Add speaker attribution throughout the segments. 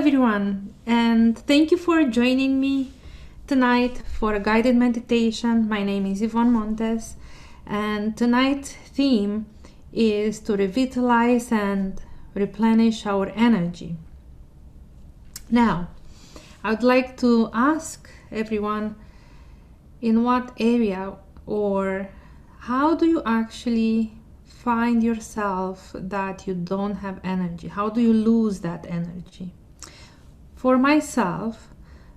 Speaker 1: everyone, and thank you for joining me tonight for a guided meditation. My name is Yvonne Montes, and tonight's theme is to revitalize and replenish our energy. Now, I would like to ask everyone, in what area or how do you actually find yourself that you don't have energy? How do you lose that energy? For myself,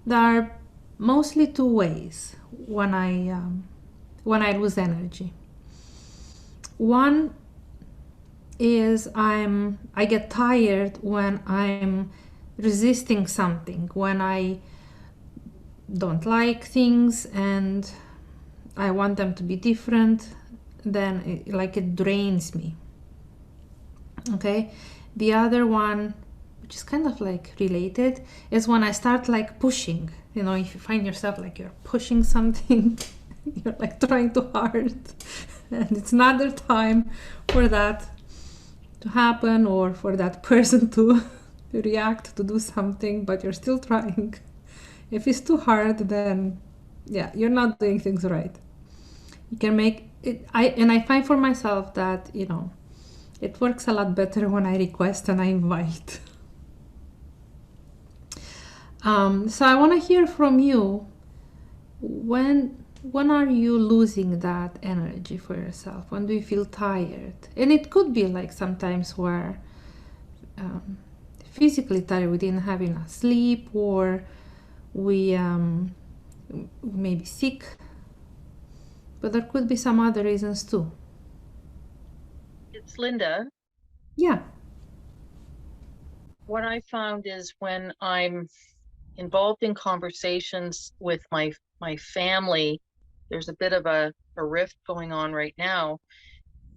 Speaker 1: there are mostly two ways when I lose energy. One is I get tired when I'm resisting something, when I don't like things and I want them to be different, then it drains me. Okay, the other one, which is kind of like related, is when I start like pushing. You know, if you find yourself like you're pushing something, you're like trying too hard, and it's not the time for that to happen or for that person to react, to do something, but you're still trying. If it's too hard, then yeah, you're not doing things right. You can make it. I find for myself that, you know, it works a lot better when I request and I invite. So I want to hear from you. When are you losing that energy for yourself? When do you feel tired? And it could be like sometimes where physically tired, we didn't have enough sleep, or we may be sick, but there could be some other reasons too.
Speaker 2: It's Linda.
Speaker 1: Yeah.
Speaker 2: What I found is when I'm involved in conversations with my family, there's a bit of a rift going on right now.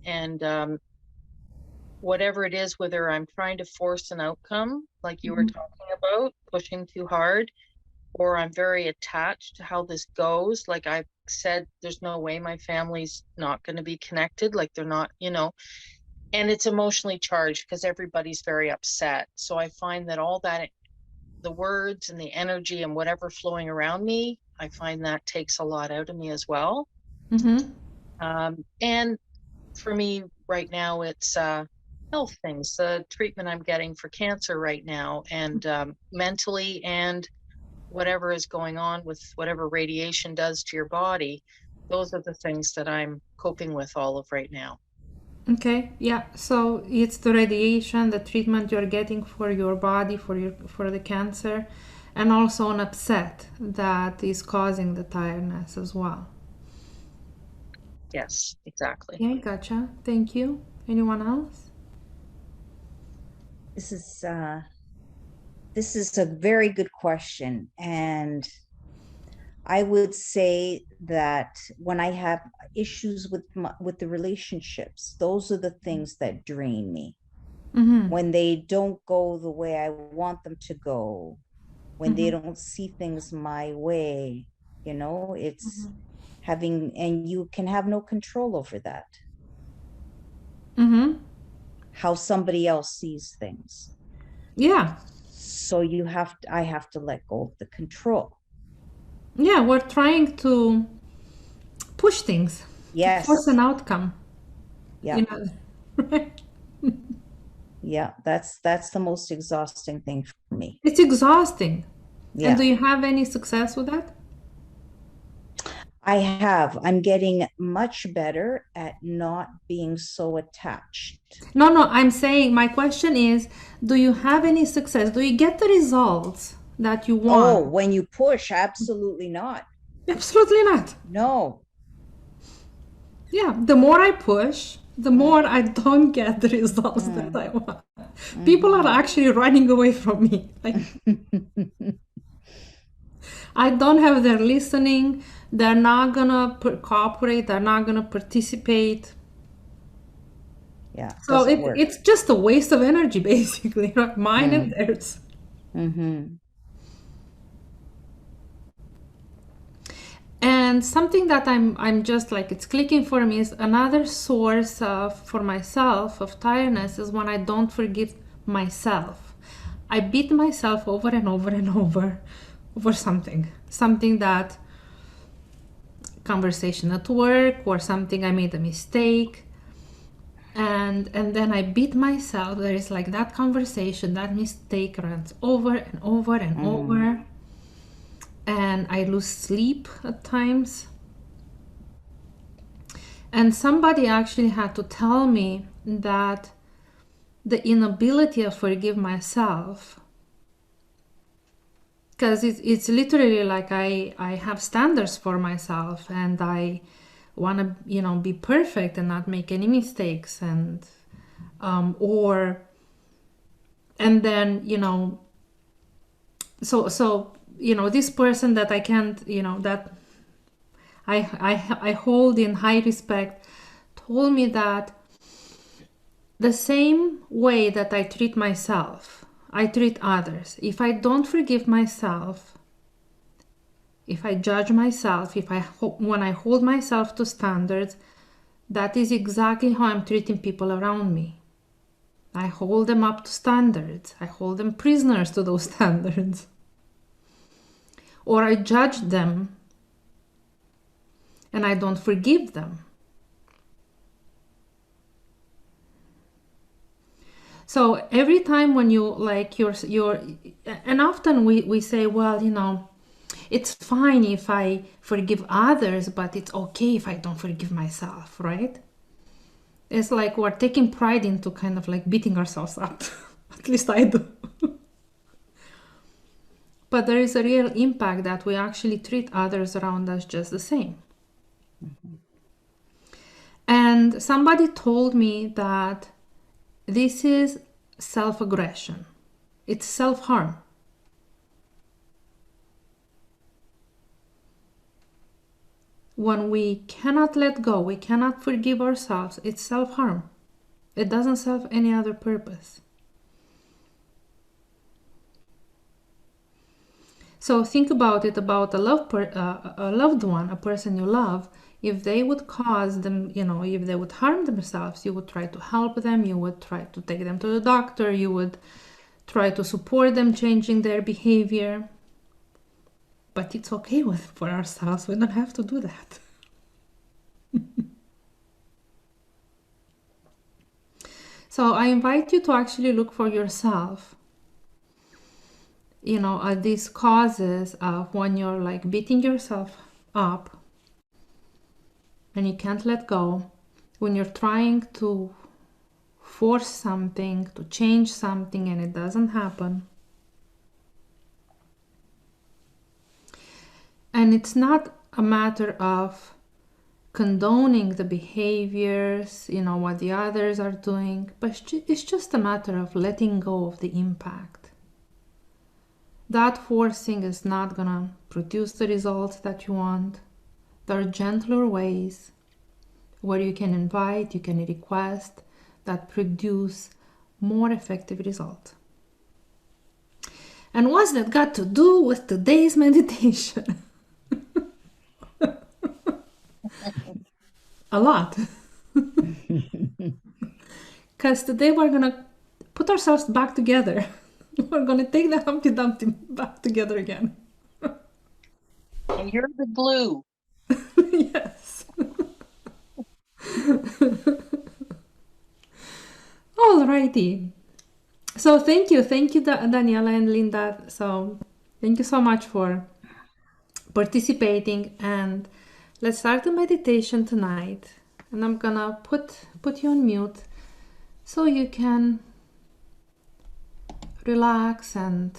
Speaker 2: And whatever it is, whether I'm trying to force an outcome, like you were talking about, pushing too hard, or I'm very attached to how this goes. Like I said, there's no way my family's not going to be connected. Like they're not, you know, and it's emotionally charged because everybody's very upset. So I find that all that, the words and the energy and whatever flowing around me, I find that takes a lot out of me as well. And for me right now, it's health things, the treatment I'm getting for cancer right now, and mentally, and whatever is going on with whatever radiation does to your body. Those are the things that I'm coping with all of right now.
Speaker 1: Okay, yeah. So it's the radiation, the treatment you're getting for your body, for the cancer, and also an upset that is causing the tiredness as well.
Speaker 2: Yes, exactly.
Speaker 1: Okay, gotcha. Thank you. Anyone else?
Speaker 3: This is a very good question, and I would say that when I have issues with the relationships, those are the things that drain me. When they don't go the way I want them to go, when they don't see things my way, you know, it's having, and you can have no control over that. How somebody else sees things.
Speaker 1: Yeah.
Speaker 3: So I have to let go of the control.
Speaker 1: Yeah, we're trying to push things.
Speaker 3: Yes.
Speaker 1: To force an outcome.
Speaker 3: Yeah.
Speaker 1: You know?
Speaker 3: Yeah, that's the most exhausting thing for me.
Speaker 1: It's exhausting.
Speaker 3: Yeah.
Speaker 1: And do you have any success with that?
Speaker 3: I have. I'm getting much better at not being so attached.
Speaker 1: No, I'm saying, my question is, do you have any success? Do you get the results that you want?
Speaker 3: Oh, when you push, absolutely not.
Speaker 1: Absolutely not.
Speaker 3: No.
Speaker 1: Yeah, the more I push, the more I don't get the results that I want. People are actually running away from me. Like, I don't have their listening. They're not gonna cooperate. They're not gonna participate.
Speaker 3: Yeah.
Speaker 1: So it's just a waste of energy, basically, right? Mine and theirs. And something that I'm just like, it's clicking for me, is another source of, for myself, of tiredness, is when I don't forgive myself. I beat myself over and over and over something that conversation at work or something I made a mistake, and then I beat myself. There is like that conversation, that mistake runs over and over and over, and I lose sleep at times. And somebody actually had to tell me that the inability to forgive myself, because it's literally like I have standards for myself, and I want to be perfect and not make any mistakes, and then so this person that I can't that I hold in high respect told me that the same way that I treat myself, I treat others. If I don't forgive myself, if I judge myself, when I hold myself to standards, that is exactly how I'm treating people around me. I hold them up to standards. I hold them prisoners to those standards. Or I judge them and I don't forgive them. So every time when you and often we say, well, it's fine if I forgive others, but it's okay if I don't forgive myself, right? It's like we're taking pride into kind of like beating ourselves up. At least I do. But there is a real impact that we actually treat others around us just the same. And somebody told me that this is self-aggression. It's self-harm. When we cannot let go, we cannot forgive ourselves, it's self-harm. It doesn't serve any other purpose. So think about it, about a loved one, a person you love. If they would cause them, if they would harm themselves, you would try to help them, you would try to take them to the doctor, you would try to support them changing their behavior. But it's okay for ourselves, we don't have to do that. So I invite you to actually look for yourself, at these causes of when you're like beating yourself up and you can't let go, when you're trying to force something, to change something, and it doesn't happen. And it's not a matter of condoning the behaviors, what the others are doing, but it's just a matter of letting go of the impact. That forcing is not gonna produce the results that you want. There are gentler ways where you can invite, you can request, that produce more effective results. And what's that got to do with today's meditation? A lot. Because today we're gonna put ourselves back together. We're gonna take the Humpty Dumpty back together again.
Speaker 2: And you're the glue.
Speaker 1: Yes. Alrighty. So thank you, Daniela and Linda. So thank you so much for participating, and let's start the meditation tonight. And I'm gonna put you on mute so you can relax, and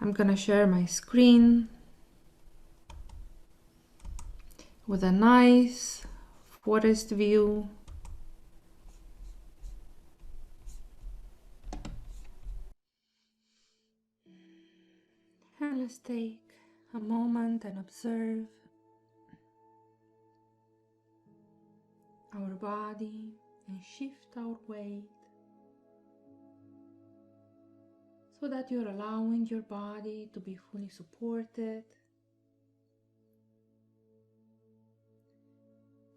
Speaker 1: I'm gonna share my screen with a nice forest view. And let's take a moment and observe our body and shift our weight so that you're allowing your body to be fully supported,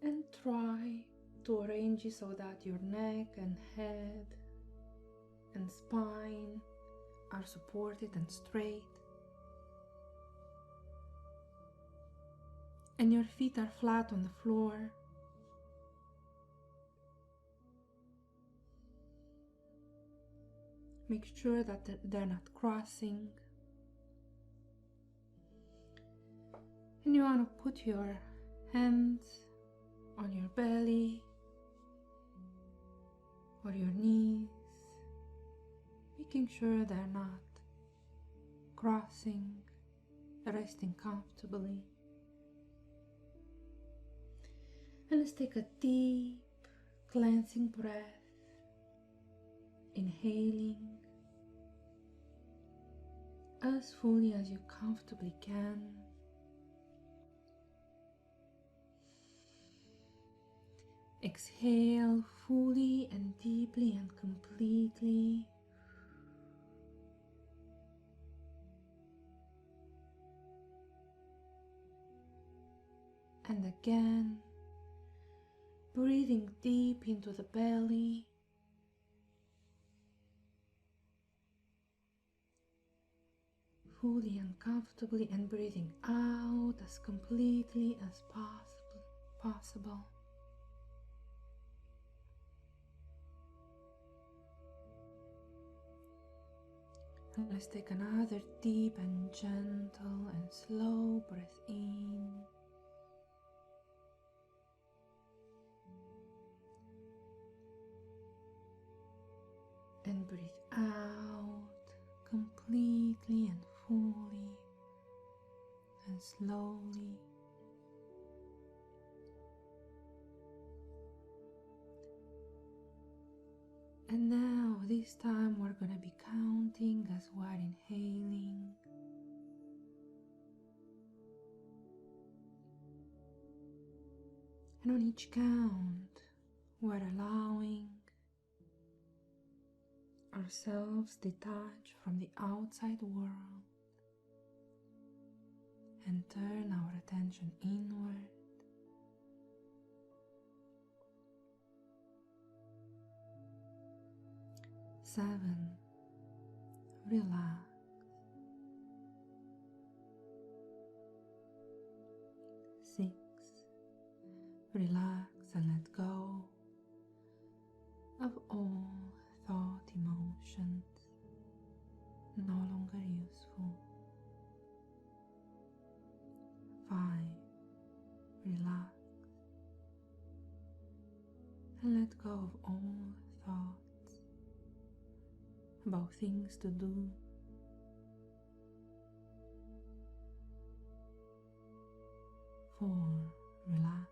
Speaker 1: and try to arrange it so that your neck and head and spine are supported and straight, and your feet are flat on the floor. Make sure that they're not crossing. And you want to put your hands on your belly or your knees, making sure they're not crossing, resting comfortably. And let's take a deep cleansing breath, inhaling as fully as you comfortably can. Exhale fully and deeply and completely. And again, breathing deep into the belly. Fully and comfortably, and breathing out as completely as possible. And let's take another deep and gentle and slow breath in. And breathe out completely and fully and slowly. And now this time we're going to be counting as we're inhaling. And on each count, we're allowing ourselves detach from the outside world and turn our attention inward. 7. Relax. 6. Relax and let go of all thought emotions no longer useful. 5. Relax and let go of all thoughts about things to do. 4. Relax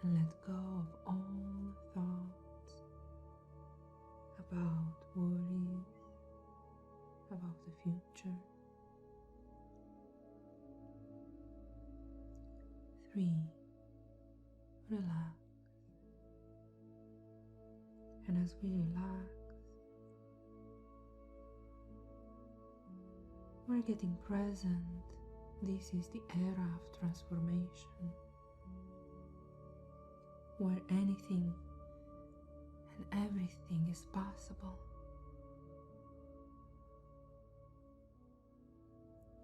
Speaker 1: and let go of all thoughts about worries about the future. 3. Relax. And as we relax, we're getting present. This is the era of transformation, where anything and everything is possible.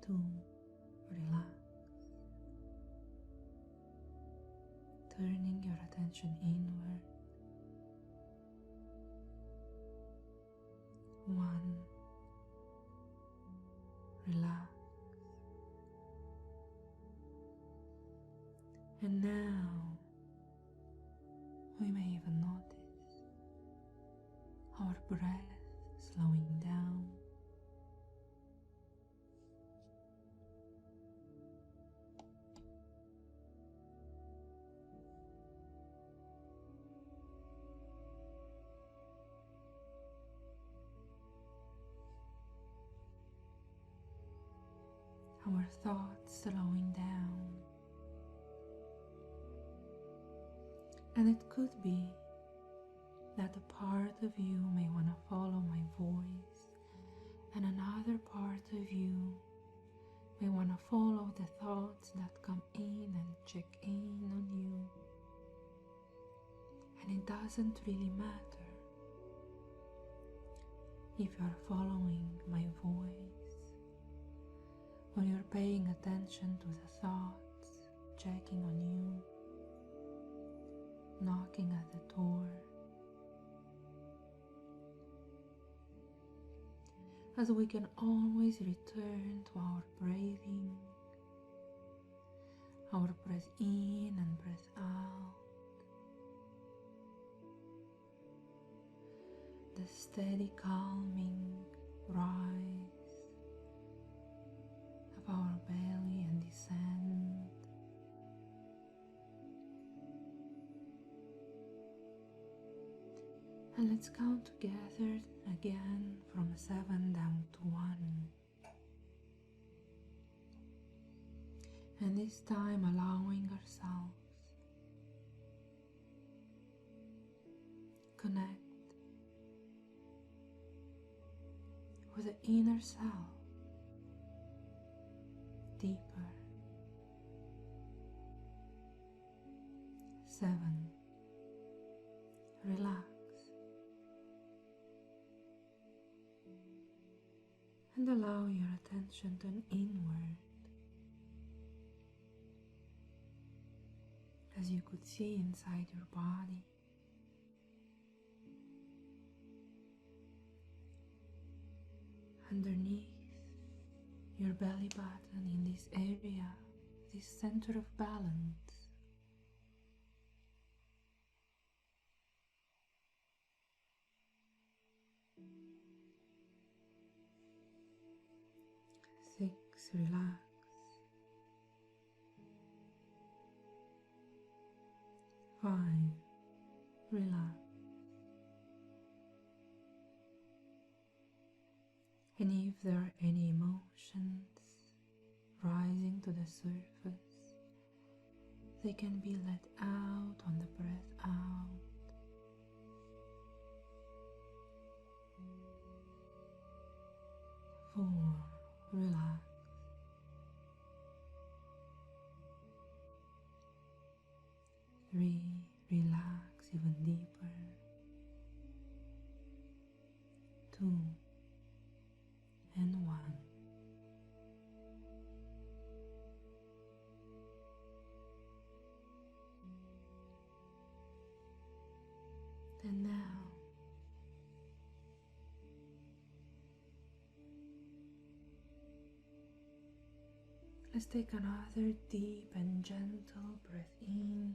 Speaker 1: 2. Relax. Turning your attention inward. 1. Relax. And now we may even notice our breath slowing down. Our thoughts slowing down. And it could be that a part of you may want to follow my voice, and another part of you may want to follow the thoughts that come in and check in on you. And it doesn't really matter. if you are following my voice, or you're paying attention to the thoughts checking on you, knocking at the door, as we can always return to our breathing, our breath in and breath out, the steady calming rise of our belly and descent. And let's count together again from 7 down to 1. And this time allowing ourselves connect with the inner self deeper. 7. Relax. And allow your attention to turn inward, as you could see inside your body. Underneath your belly button, in this area, this center of balance, six, relax. 5, relax. And if there are any emotions rising to the surface, they can be let out on the breath out. 4, relax. 3, relax even deeper. 2, and 1. And now, let's take another deep and gentle breath in.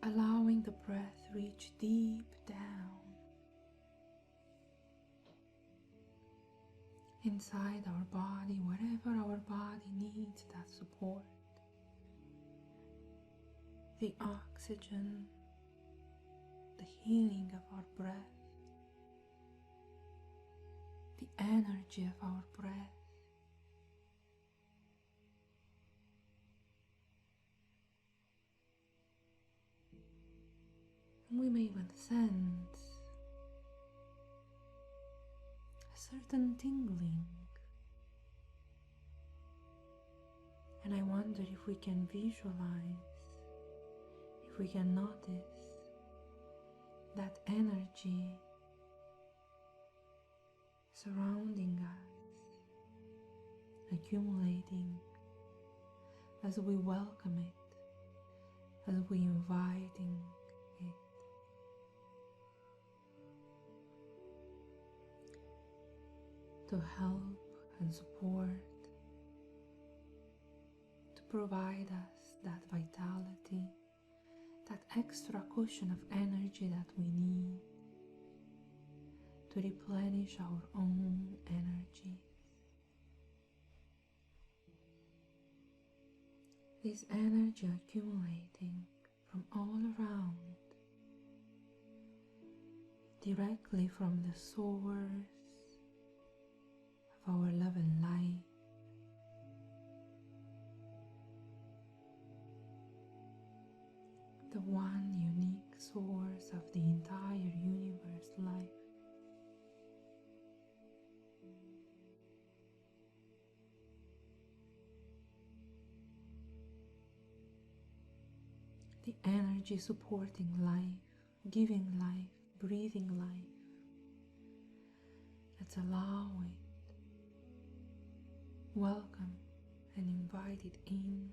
Speaker 1: Allowing the breath reach deep down inside our body, wherever our body needs that support. The oxygen, the healing of our breath, the energy of our breath. We may even sense a certain tingling, and I wonder if we can visualize, if we can notice that energy surrounding us, accumulating as we welcome it, as we inviting it. To help and support, to provide us that vitality, that extra cushion of energy that we need to replenish our own energy. This energy accumulating from all around, directly from the source of our love and light, the one unique source of the entire universe life. The energy supporting life, giving life, breathing life. Let's allow it, welcome and invite it in.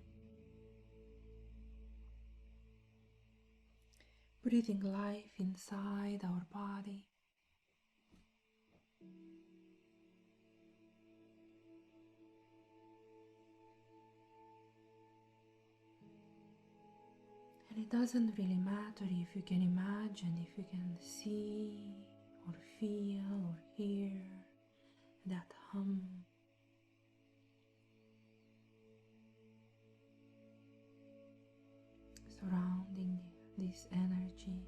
Speaker 1: Breathing life inside our body. And it doesn't really matter if you can imagine, if you can see or feel or hear that hum. Surrounding this energy,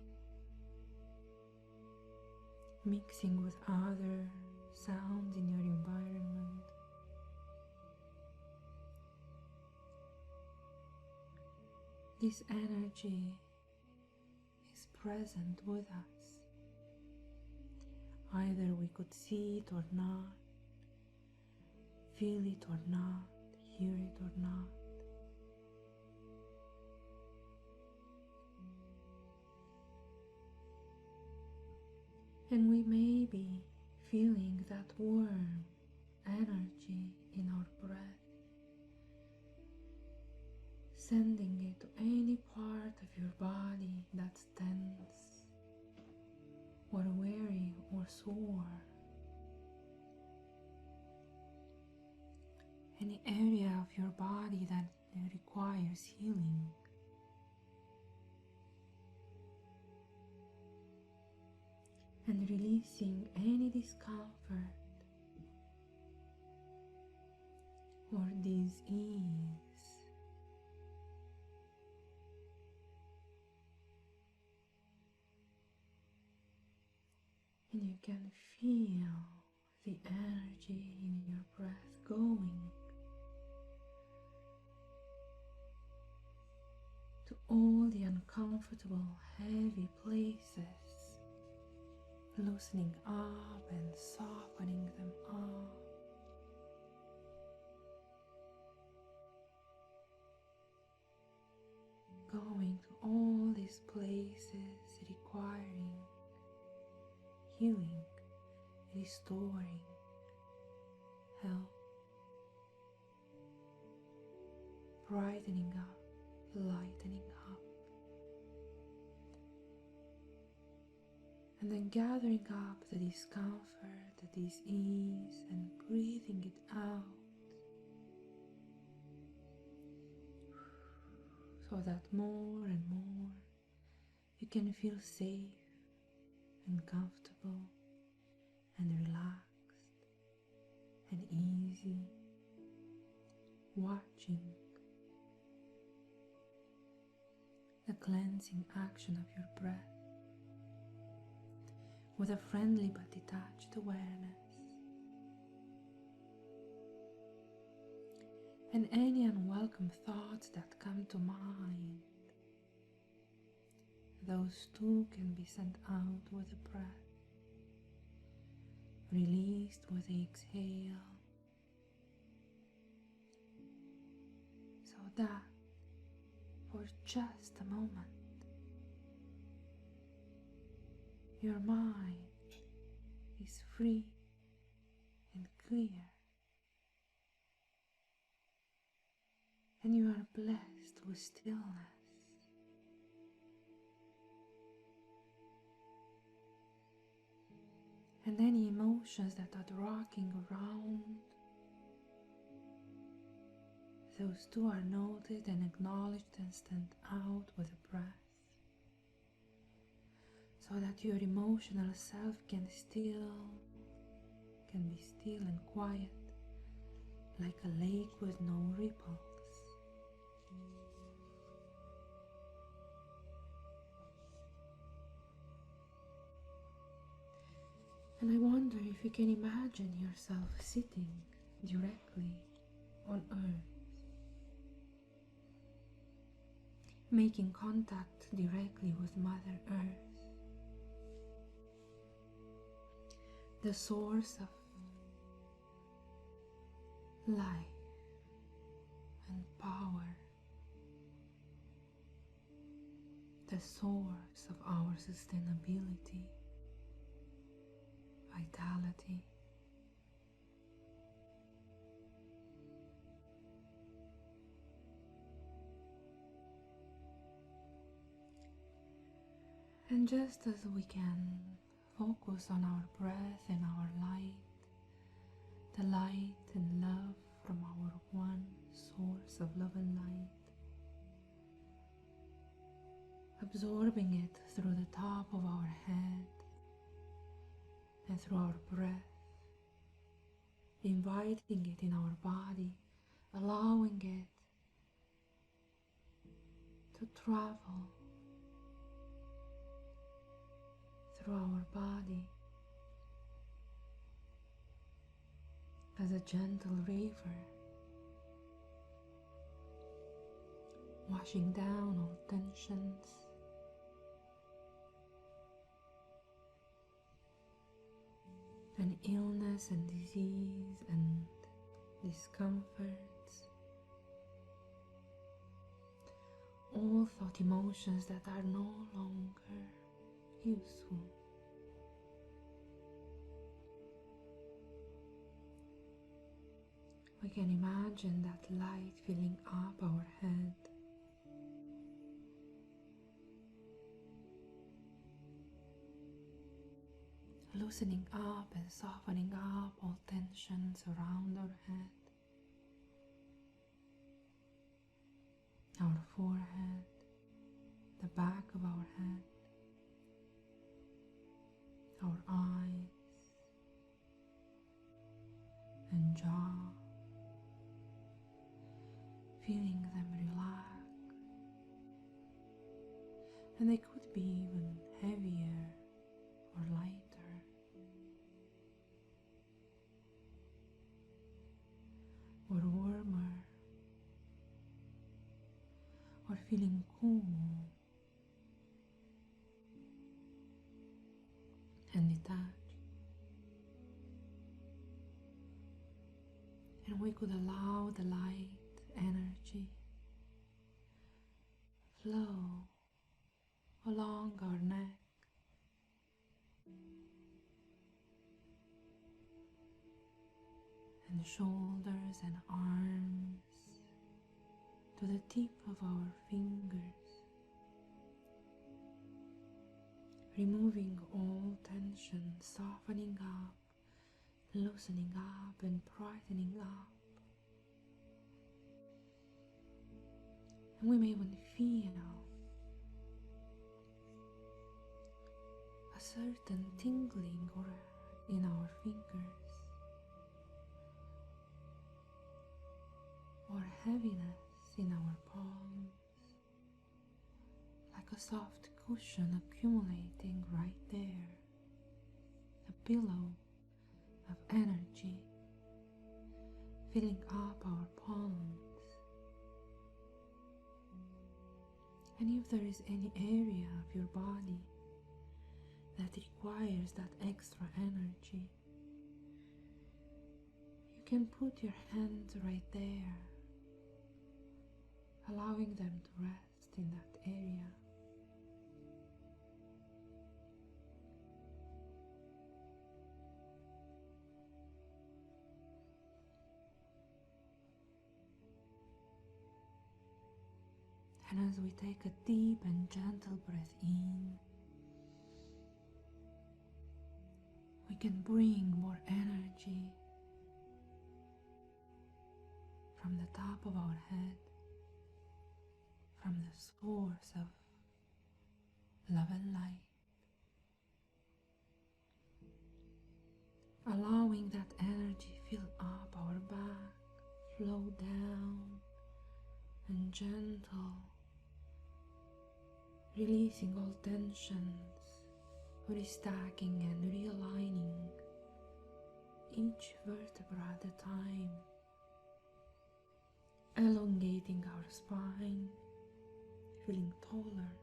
Speaker 1: mixing with other sounds in your environment. This energy is present with us. Either we could see it or not, feel it or not, hear it or not. And we may be feeling that warm energy in our breath, sending it to any part of your body that's tense or weary or sore. Any area of your body that requires healing. And releasing any discomfort or dis-ease. And you can feel the energy in your breath going to all the uncomfortable, heavy places, loosening up and softening them up. Going to all these places requiring healing, restoring, help, brightening up, lightening up. And then gathering up the discomfort, the dis-ease, and breathing it out so that more and more you can feel safe and comfortable and relaxed and easy, watching the cleansing action of your breath with a friendly but detached awareness. And any unwelcome thoughts that come to mind, those too can be sent out with the breath, released with the exhale, so that for just a moment your mind is free and clear, and you are blessed with stillness. And any emotions that are rocking around, those too are noted and acknowledged and sent out with a breath, so that your emotional self can be still and quiet, like a lake with no ripples. And I wonder if you can imagine yourself sitting directly on Earth, making contact directly with Mother Earth, the source of life and power, source of our sustainability, vitality. And just as we can focus on our breath and our light, the light and love from our one source of love and light, absorbing it through the top of our head and through our breath, inviting it in our body, allowing it to travel through our body as a gentle river, washing down all tensions and illness and disease and discomforts, all thought emotions that are no longer useful. We can imagine that light filling up our head, loosening up and softening up all tensions around our head, our forehead, the back of our head, our eyes and jaw, feeling them relax, and they could be even heavier or lighter, or warmer, or feeling cool and detached. And we could allow the light energy flow along our neck, and shoulders and arms to the tip of our fingers, removing all tension, softening up, loosening up and brightening up. And we may even feel a certain tingling in our fingers, or heaviness in our palms, like a soft cushion accumulating right there, a pillow of energy filling up our palms. And if there is any area of your body that requires that extra energy, you can put your hands right there, allowing them to rest in that area. And as we take a deep and gentle breath in, we can bring more energy from the top of our head, from the source of love and light, allowing that energy fill up our back, flow down and gentle, releasing all tensions, restacking and realigning each vertebra at a time, elongating our spine, feeling taller,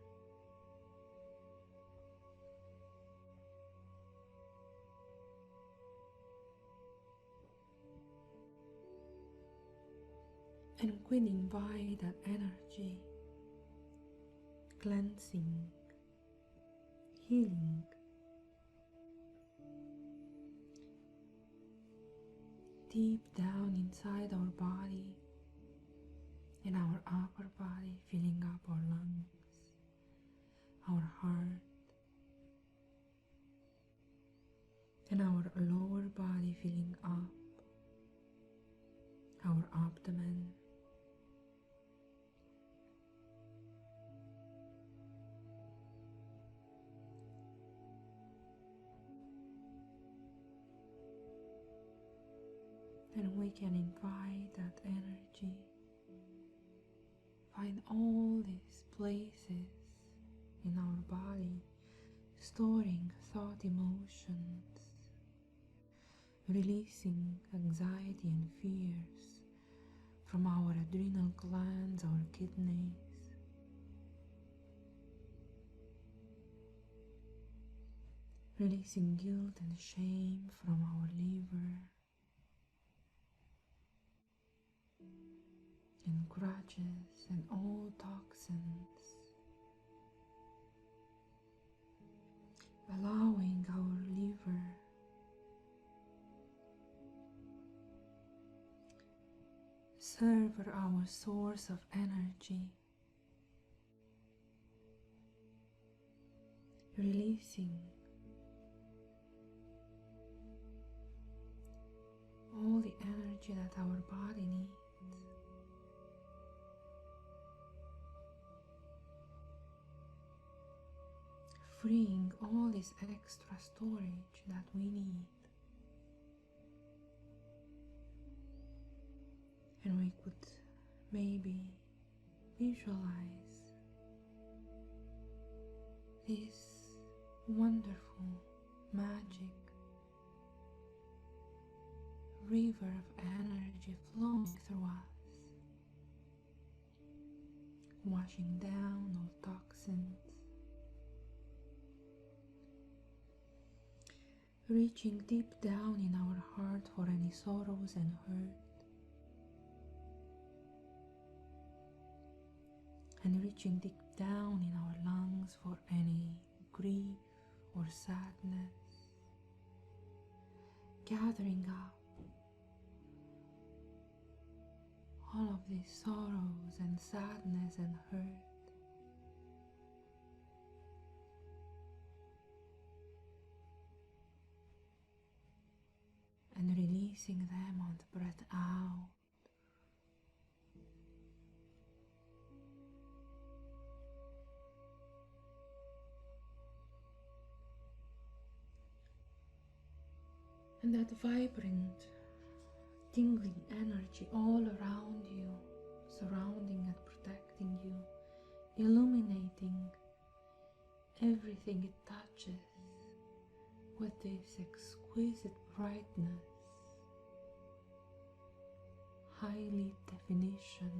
Speaker 1: and we invite that energy cleansing, healing. Deep down inside our body, in our upper body, filling up our lungs, our heart, and our lower body filling up our abdomen. And we can invite that energy, find all these places in our body storing thought, emotions, releasing anxiety and fears from our adrenal glands, our kidneys, releasing guilt and shame from our liver, and grudges and all toxins, allowing our liver serve our source of energy, releasing all the energy that our body needs. Freeing all this extra storage that we need. And we could maybe visualize this wonderful magic river of energy flowing through us, washing down all toxins, reaching deep down in our heart for any sorrows and hurt, and reaching deep down in our lungs for any grief or sadness, gathering up all of these sorrows and sadness and hurt, and releasing them on the breath out. And that vibrant, tingling energy all around you, surrounding and protecting you, illuminating everything it touches with this exquisite brightness, highly definition,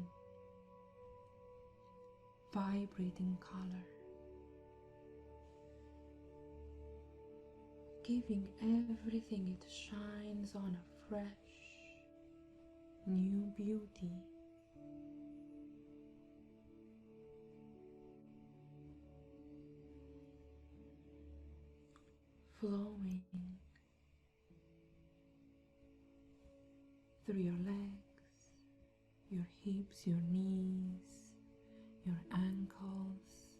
Speaker 1: vibrating color, giving everything it shines on a fresh, new beauty. Flowing through your legs, your hips, your knees, your ankles,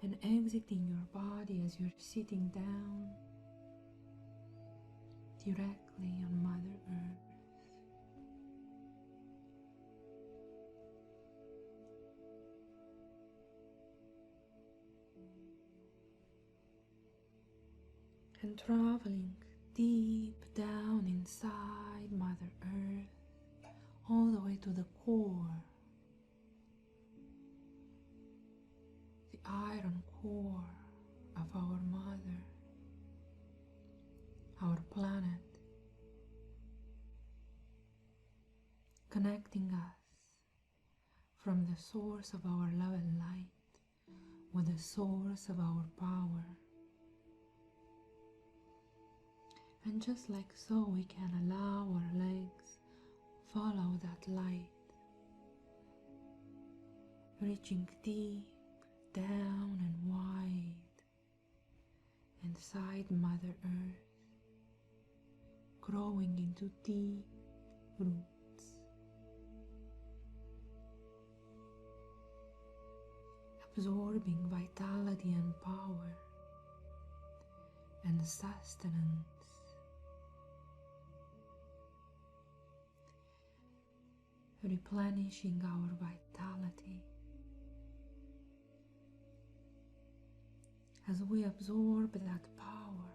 Speaker 1: and exiting your body as you're sitting down directly on Mother Earth. And traveling deep down inside Mother Earth, all the way to the core, the iron core of our Mother, our planet, connecting us from the source of our love and light with the source of our power. And just like so, we can allow our legs follow that light reaching deep down and wide inside Mother Earth, growing into deep roots, absorbing vitality and power and sustenance, replenishing our vitality as we absorb that power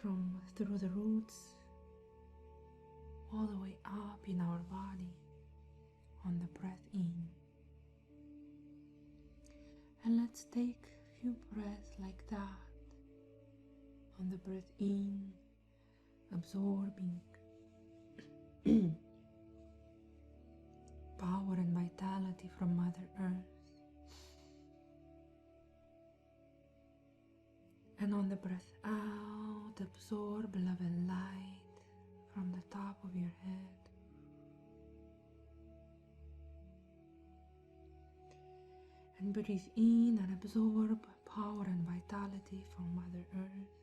Speaker 1: from through the roots all the way up in our body on the breath in. And let's take a few breaths like that on the breath in, absorbing power and vitality from Mother Earth. And on the breath out, absorb love and light from the top of your head. And breathe in and absorb power and vitality from Mother Earth.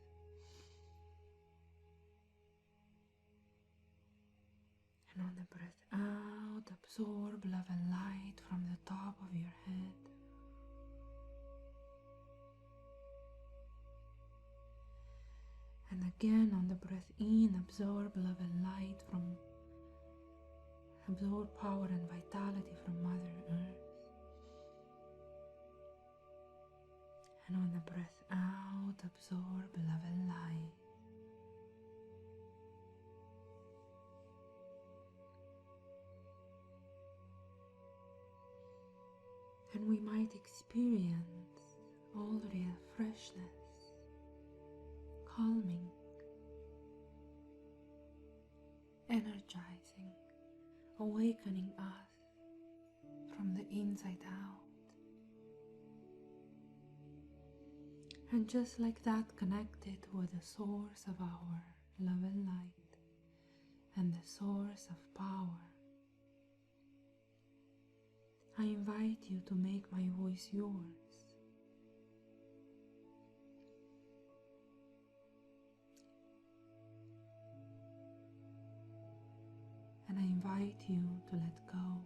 Speaker 1: And on the breath out, absorb love and light from the top of your head. And again on the breath in, absorb love and light absorb power and vitality from Mother Earth. And on the breath out, absorb love and light. And we might experience already a freshness, calming, energizing, awakening us from the inside out. And just like that, connected with the source of our love and light and the source of power, I invite you to make my voice yours. And I invite you to let go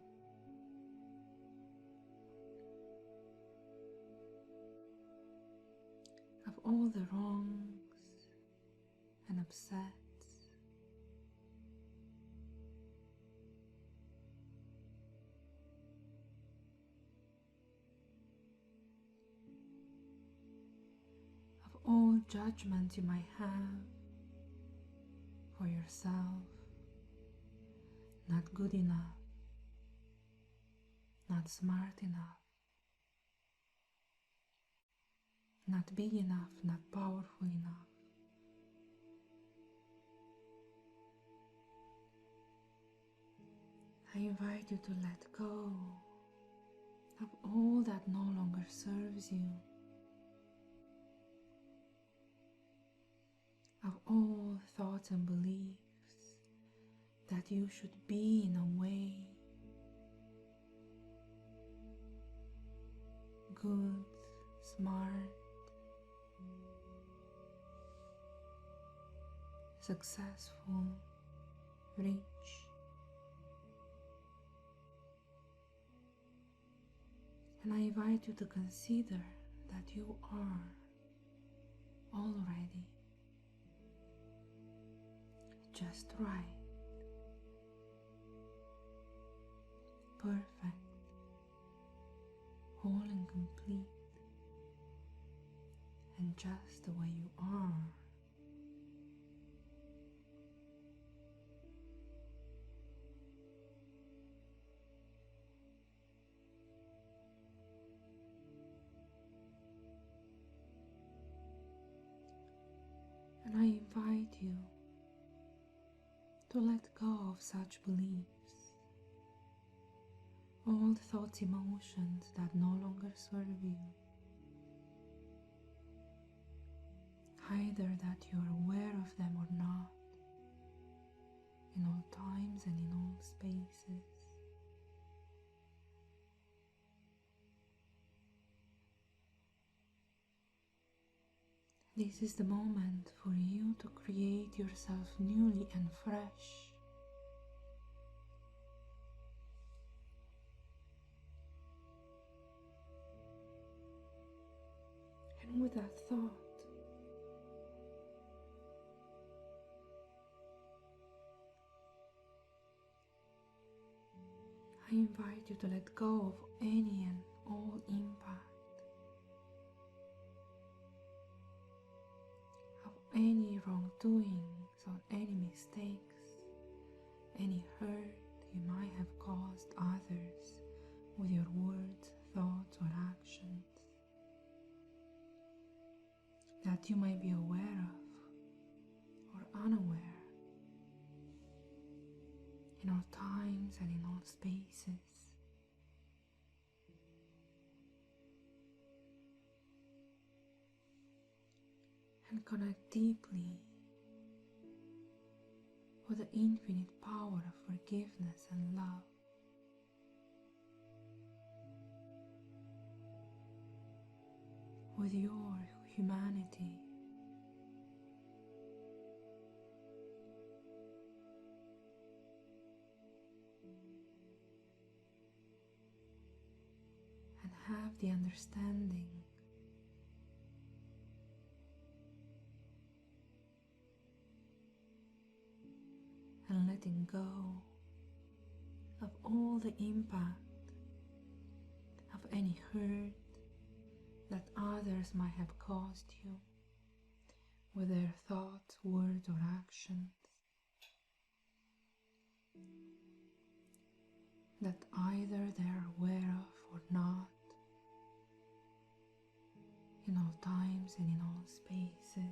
Speaker 1: of all the wrongs and upsets, of all judgments you might have for yourself. Not good enough, not smart enough, not big enough, not powerful enough. I invite you to let go of all that no longer serves you, of all thoughts and beliefs that you should be in a way good, smart, successful, rich. And I invite you to consider that you are already just right, perfect, whole and complete, and just the way you are. And I invite you to let go of such beliefs, all thoughts, emotions that no longer serve you, either that you're aware of them or not. in all times and in all spaces. This is the moment for you to create yourself newly and fresh. And with that thought, I invite you to let go of any and all impact of any wrongdoings or any mistakes, any hurt you might have caused others with your words, thoughts, or actions that you might be aware of or unaware, in all times and in all spaces. And connect deeply with the infinite power of forgiveness and love. With your humanity. And have the understanding and letting go of all the impact of any hurt that others might have caused you with their thoughts, words, or actions that either they're aware of or not, in all times and in all spaces.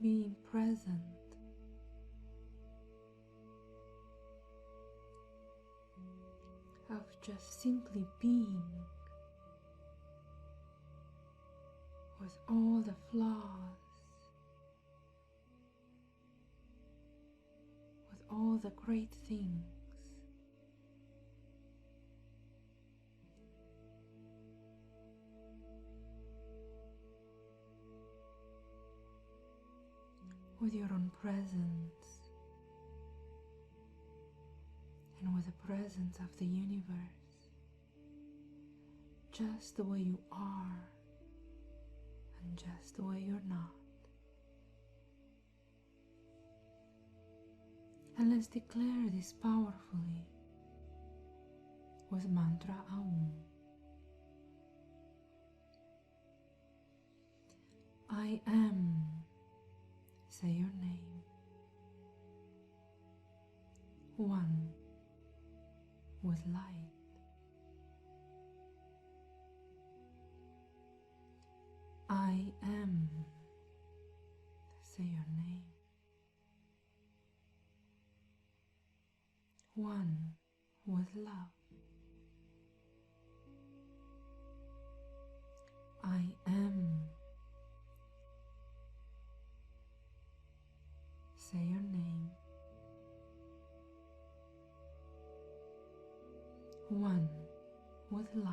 Speaker 1: Being present of just simply being with all the flaws, with all the great things, with your own presence and with the presence of the universe, just the way you are and just the way you're not. And let's declare this powerfully with mantra Aum. I am. Say your name. One with light. I am. Say your name. One with love. I am. Say your name. One with light.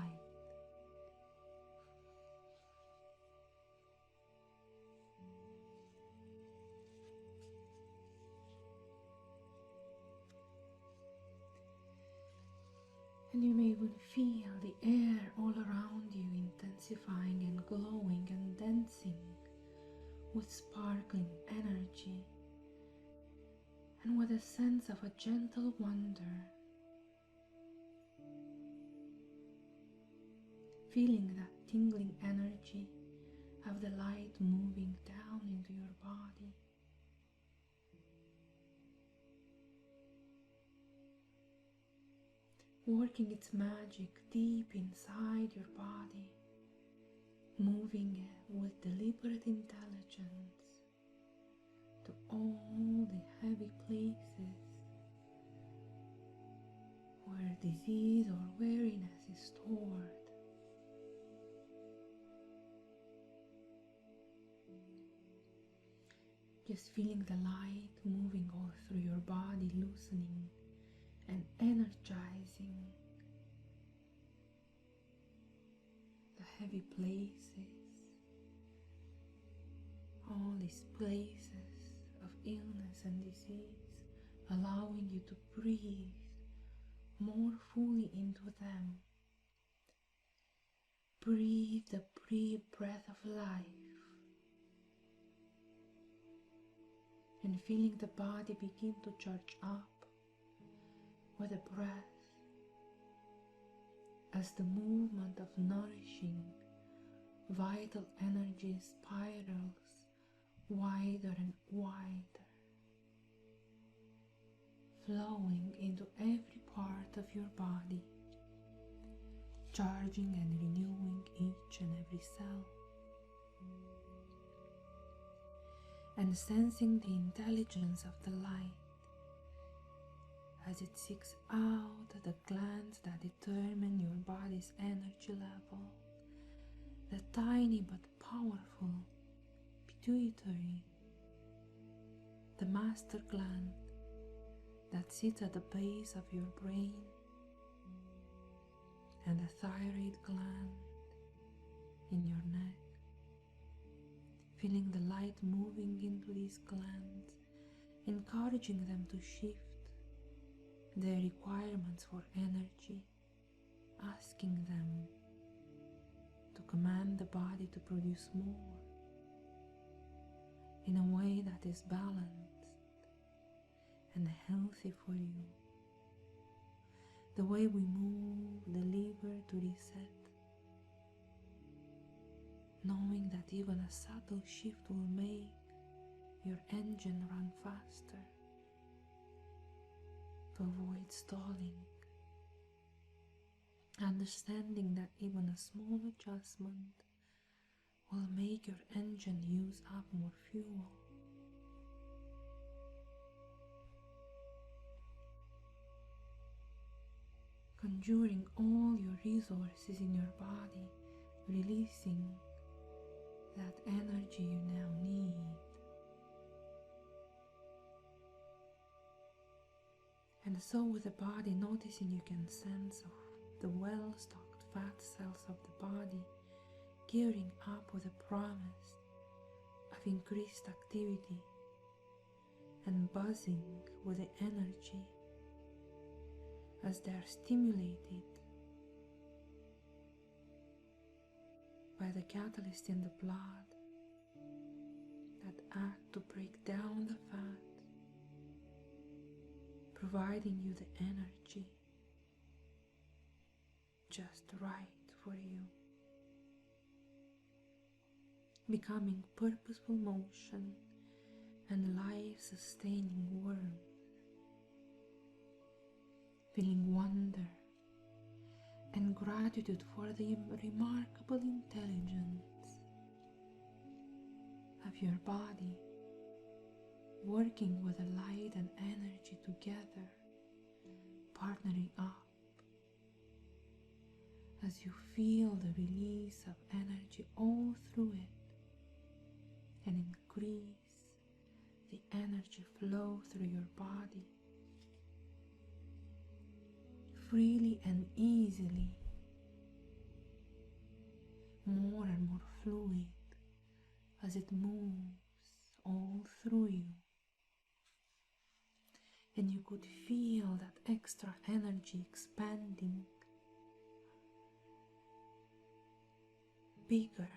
Speaker 1: And you may even feel the air all around you intensifying and glowing and dancing with sparkling energy and with a sense of a gentle wonder, feeling that tingling energy of the light moving down into your body. Working its magic deep inside your body, moving with deliberate intelligence to all the heavy places where disease or weariness is stored. Just feeling the light moving all through your body, loosening and energizing the heavy places, all these places of illness and disease, allowing you to breathe more fully into them. Breathe the breath of life, and feeling the body begin to charge up with the breath as the movement of nourishing vital energy spirals wider and wider, flowing into every part of your body, charging and renewing each and every cell, and sensing the intelligence of the light as it seeks out the glands that determine your body's energy level, the tiny but powerful pituitary, the master gland that sits at the base of your brain, and the thyroid gland in your neck. Feeling the light moving into these glands, encouraging them to shift their requirements for energy, asking them to command the body to produce more in a way that is balanced and healthy for you. The way we move the lever to reset, knowing that even a subtle shift will make your engine run faster to avoid stalling. Understanding that even a small adjustment will make your engine use up more fuel. Conjuring all your resources in your body, releasing that energy you now need. And so with the body, noticing you can sense of the well-stocked fat cells of the body gearing up with a promise of increased activity and buzzing with the energy as they are stimulated by the catalyst in the blood that act to break down the fat, providing you the energy just right for you, becoming purposeful motion and life-sustaining warmth, feeling wonder and gratitude for the remarkable intelligence of your body, working with the light and energy together, partnering up as you feel the release of energy all through it and increase the energy flow through your body freely and easily, more and more fluid as it moves all through you. And you could feel that extra energy expanding bigger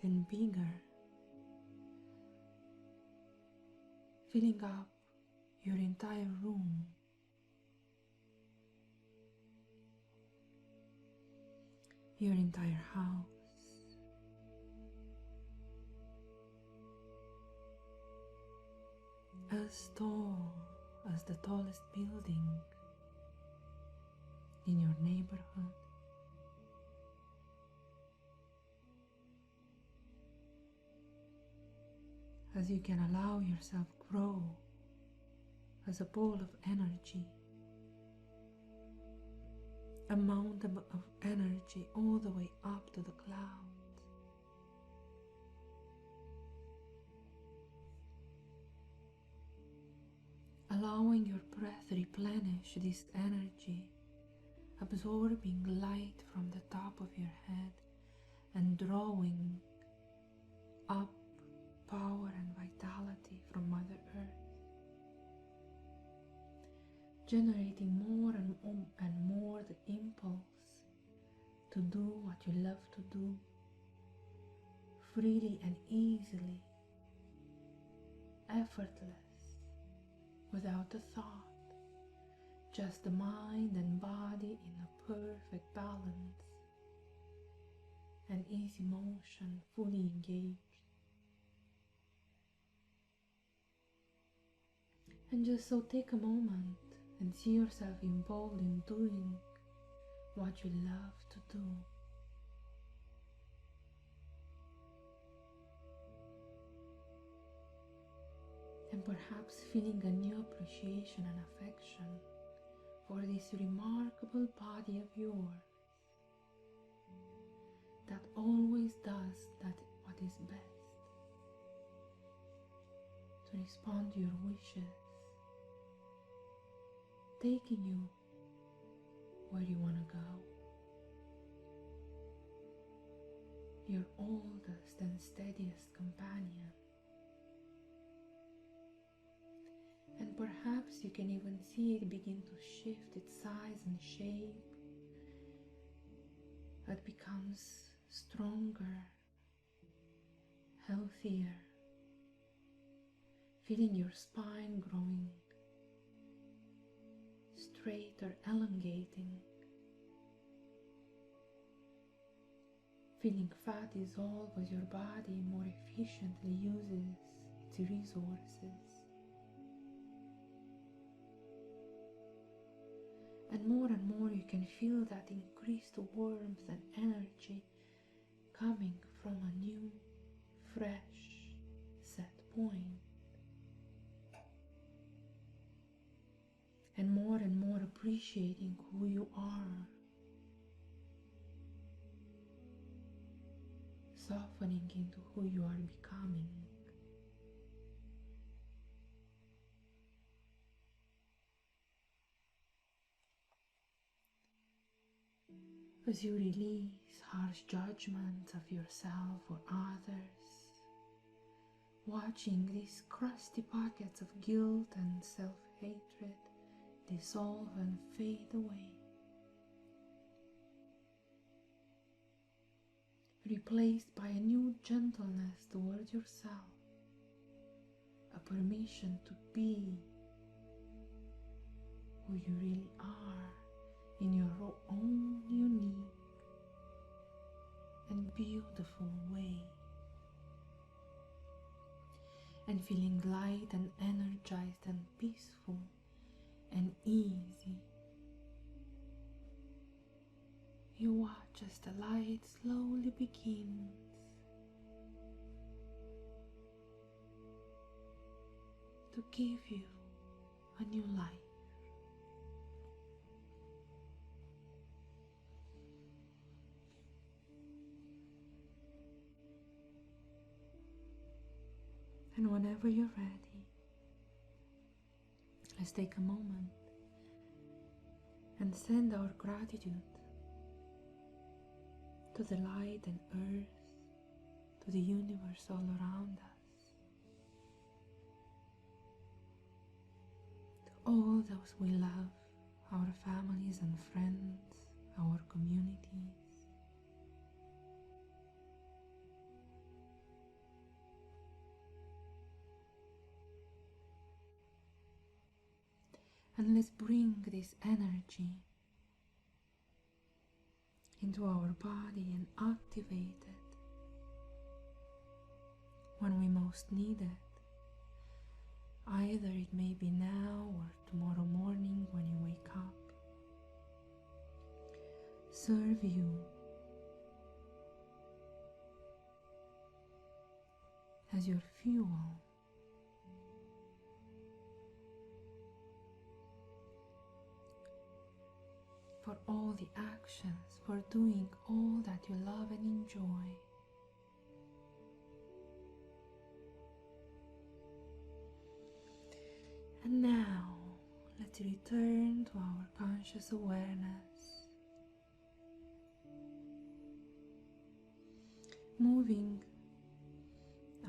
Speaker 1: and bigger, filling up your entire room, your entire house, as tall as the tallest building in your neighborhood. As you can allow yourself grow as a ball of energy, a mountain of energy all the way up to the clouds. Allowing your breath replenish this energy, absorbing light from the top of your head and drawing up power and vitality from Mother Earth, generating more and more the impulse to do what you love to do, freely and easily, effortless, without a thought, just the mind and body in a perfect balance, and easy motion, fully engaged. And just so take a moment and see yourself involved in doing what you love to do. And perhaps feeling a new appreciation and affection for this remarkable body of yours that always does what is best, to respond to your wishes, taking you where you want to go. Your oldest and steadiest companion. And perhaps you can even see it begin to shift its size and shape. It becomes stronger, healthier, feeling your spine growing straighter, elongating, feeling fat dissolve as your body more efficiently uses its resources. And more you can feel that increased warmth and energy coming from a new, fresh, set point. And more appreciating who you are, softening into who you are becoming. As you release harsh judgments of yourself or others, watching these crusty pockets of guilt and self-hatred dissolve and fade away, replaced by a new gentleness towards yourself, a permission to be who you really are in your own unique and beautiful way, and feeling light and energized and peaceful and easy. You watch as the light slowly begins to give you a new life. And whenever you're ready, let's take a moment and send our gratitude to the light and earth, to the universe all around us, to all those we love, our families and friends, our communities. And let's bring this energy into our body and activate it when we most need it. Either it may be now or tomorrow morning when you wake up. Serve you as your fuel, all the actions, for doing all that you love and enjoy. And now, let's return to our conscious awareness, moving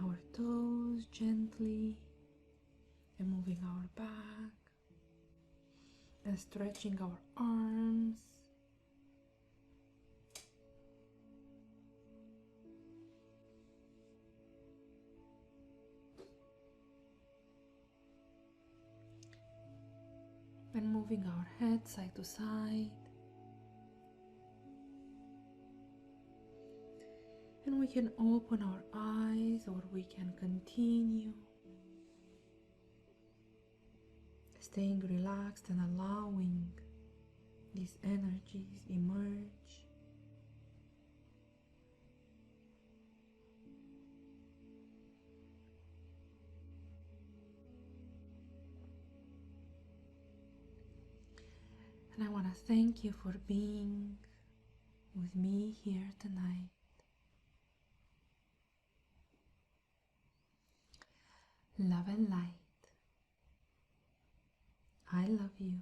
Speaker 1: our toes gently and moving our back and stretching our arms. And moving our head side to side. And we can open our eyes or we can continue staying relaxed and allowing these energies emerge. And I want to thank you for being with me here tonight. Love and light. I love you.